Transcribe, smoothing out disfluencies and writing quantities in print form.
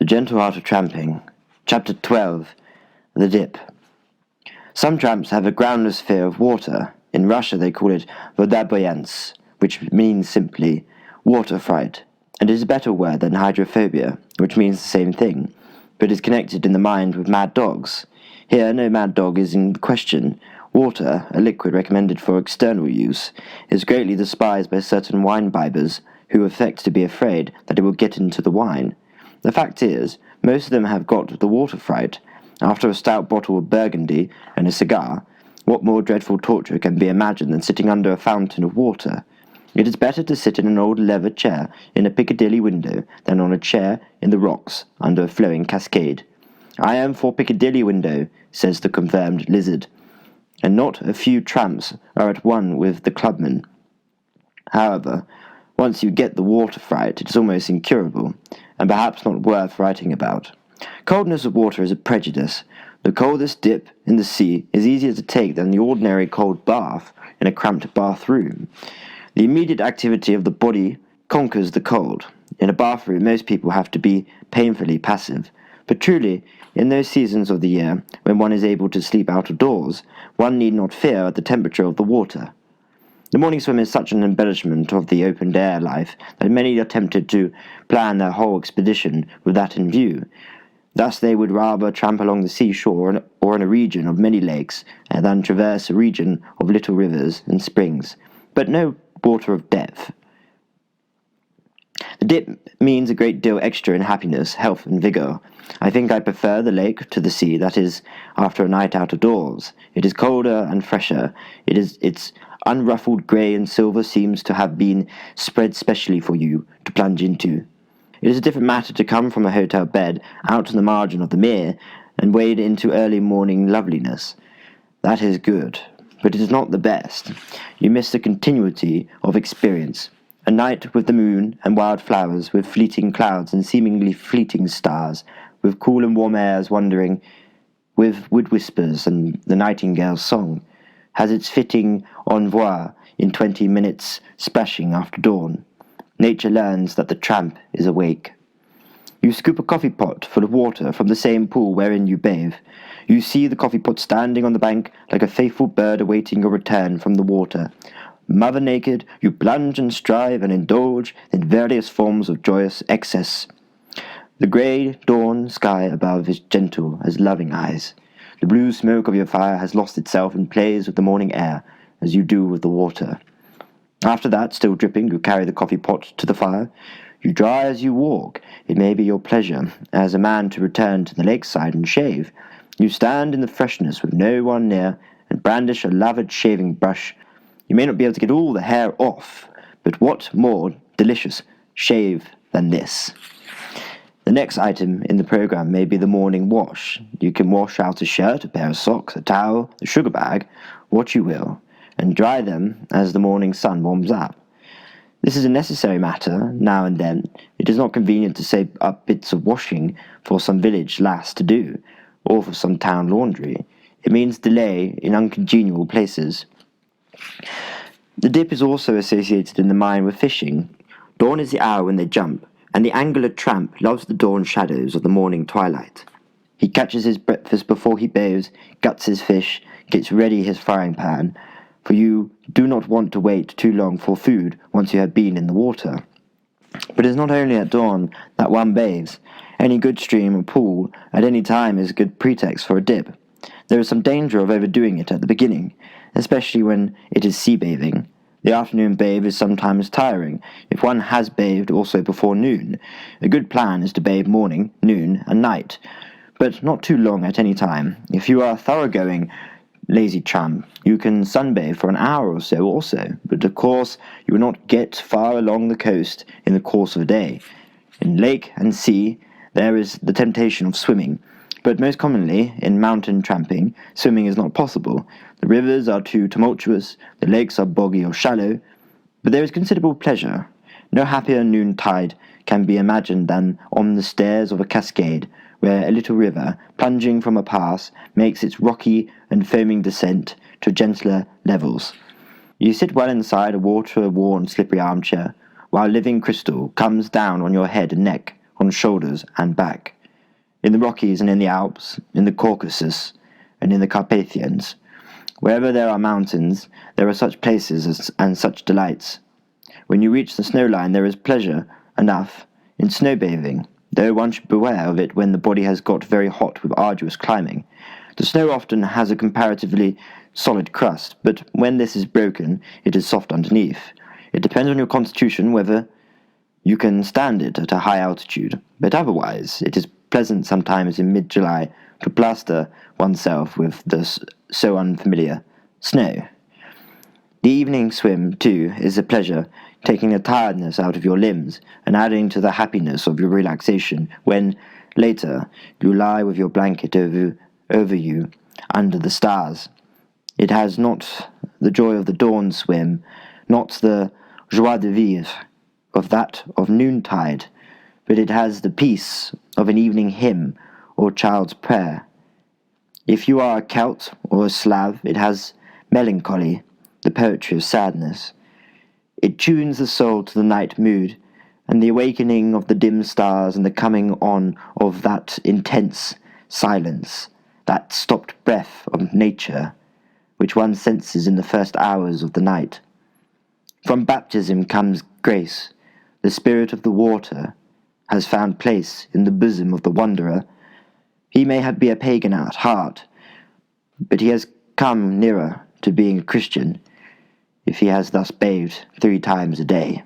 The Gentle Art of Tramping, Chapter 12, The Dip. Some tramps have a groundless fear of water. In Russia they call it vodaboyance, which means simply water fright, and is a better word than hydrophobia, which means the same thing, but is connected in the mind with mad dogs. Here no mad dog is in question. Water, a liquid recommended for external use, is greatly despised by certain wine-bibbers, who affect to be afraid that it will get into the wine. The fact is, most of them have got the water fright. After a stout bottle of Burgundy and a cigar, what more dreadful torture can be imagined than sitting under a fountain of water? It is better to sit in an old leather chair in a Piccadilly window than on a chair in the rocks under a flowing cascade. "I am for Piccadilly window," says the confirmed lizard, and not a few tramps are at one with the clubman. However, once you get the water fright, it is almost incurable, and perhaps not worth writing about. Coldness of water is a prejudice. The coldest dip in the sea is easier to take than the ordinary cold bath in a cramped bathroom. The immediate activity of the body conquers the cold. In a bathroom, most people have to be painfully passive. But truly, in those seasons of the year when one is able to sleep out of doors, one need not fear the temperature of the water. The morning swim is such an embellishment of the open-air life that many are tempted to plan their whole expedition with that in view. Thus they would rather tramp along the seashore or in a region of many lakes than traverse a region of little rivers and springs, but no water of depth. The dip means a great deal extra in happiness, health, and vigour. I think I prefer the lake to the sea, that is, after a night out of doors. It is colder and fresher. Its unruffled grey and silver seems to have been spread specially for you to plunge into. It is a different matter to come from a hotel bed out to the margin of the mere and wade into early morning loveliness. That is good, but it is not the best. You miss the continuity of experience. A night with the moon and wild flowers, with fleeting clouds and seemingly fleeting stars, with cool and warm airs wandering, with wood whispers and the nightingale's song, has its fitting envoi in 20 minutes splashing after dawn. Nature learns that the tramp is awake. You scoop a coffee pot full of water from the same pool wherein you bathe. You see the coffee pot standing on the bank like a faithful bird awaiting your return from the water. Mother naked, you plunge and strive and indulge in various forms of joyous excess. The grey dawn sky above is gentle as loving eyes. The blue smoke of your fire has lost itself and plays with the morning air, as you do with the water. After that, still dripping, you carry the coffee pot to the fire. You dry as you walk. It may be your pleasure, as a man, to return to the lakeside and shave. You stand in the freshness with no one near, and brandish a lathered shaving brush. You may not be able to get all the hair off, but what more delicious shave than this? The next item in the program may be the morning wash. You can wash out a shirt, a pair of socks, a towel, a sugar bag, what you will, and dry them as the morning sun warms up. This is a necessary matter now and then. It is not convenient to save up bits of washing for some village lass to do, or for some town laundry. It means delay in uncongenial places. The dip is also associated in the mind with fishing. Dawn is the hour when they jump, and the angular tramp loves the dawn shadows of the morning twilight. He catches his breakfast before he bathes, guts his fish, gets ready his frying pan, for you do not want to wait too long for food once you have been in the water. But it is not only at dawn that one bathes. Any good stream or pool at any time is a good pretext for a dip. There is some danger of overdoing it at the beginning, especially when it is sea bathing. The afternoon bathe is sometimes tiring, if one has bathed also before noon. A good plan is to bathe morning, noon, and night, but not too long at any time. If you are a thoroughgoing lazy tramp, you can sunbathe for an hour or so also, but of course you will not get far along the coast in the course of a day. In lake and sea there is the temptation of swimming, but most commonly, in mountain tramping, swimming is not possible. The rivers are too tumultuous, the lakes are boggy or shallow, but there is considerable pleasure. No happier noontide can be imagined than on the stairs of a cascade, where a little river, plunging from a pass, makes its rocky and foaming descent to gentler levels. You sit well inside a water-worn slippery armchair, while living crystal comes down on your head and neck, on shoulders and back. in the Rockies and in the Alps, in the Caucasus and in the Carpathians. Wherever there are mountains, there are such places and such delights. When you reach the snow line, there is pleasure enough in snow bathing, though one should beware of it when the body has got very hot with arduous climbing. The snow often has a comparatively solid crust, but when this is broken, it is soft underneath. It depends on your constitution whether you can stand it at a high altitude, but otherwise it is pleasant sometimes in mid-July to plaster oneself with the so unfamiliar snow. The evening swim, too, is a pleasure, taking the tiredness out of your limbs and adding to the happiness of your relaxation when, later, you lie with your blanket over you under the stars. It has not the joy of the dawn swim, not the joie de vivre of that of noontide, but it has the peace of an evening hymn or child's prayer. If you are a Celt or a Slav, it has melancholy, the poetry of sadness. It tunes the soul to the night mood, and the awakening of the dim stars and the coming on of that intense silence, that stopped breath of nature, which one senses in the first hours of the night. From baptism comes grace. The spirit of the water has found place in the bosom of the wanderer. He may be a pagan at heart, but he has come nearer to being a Christian if he has thus bathed 3 times a day.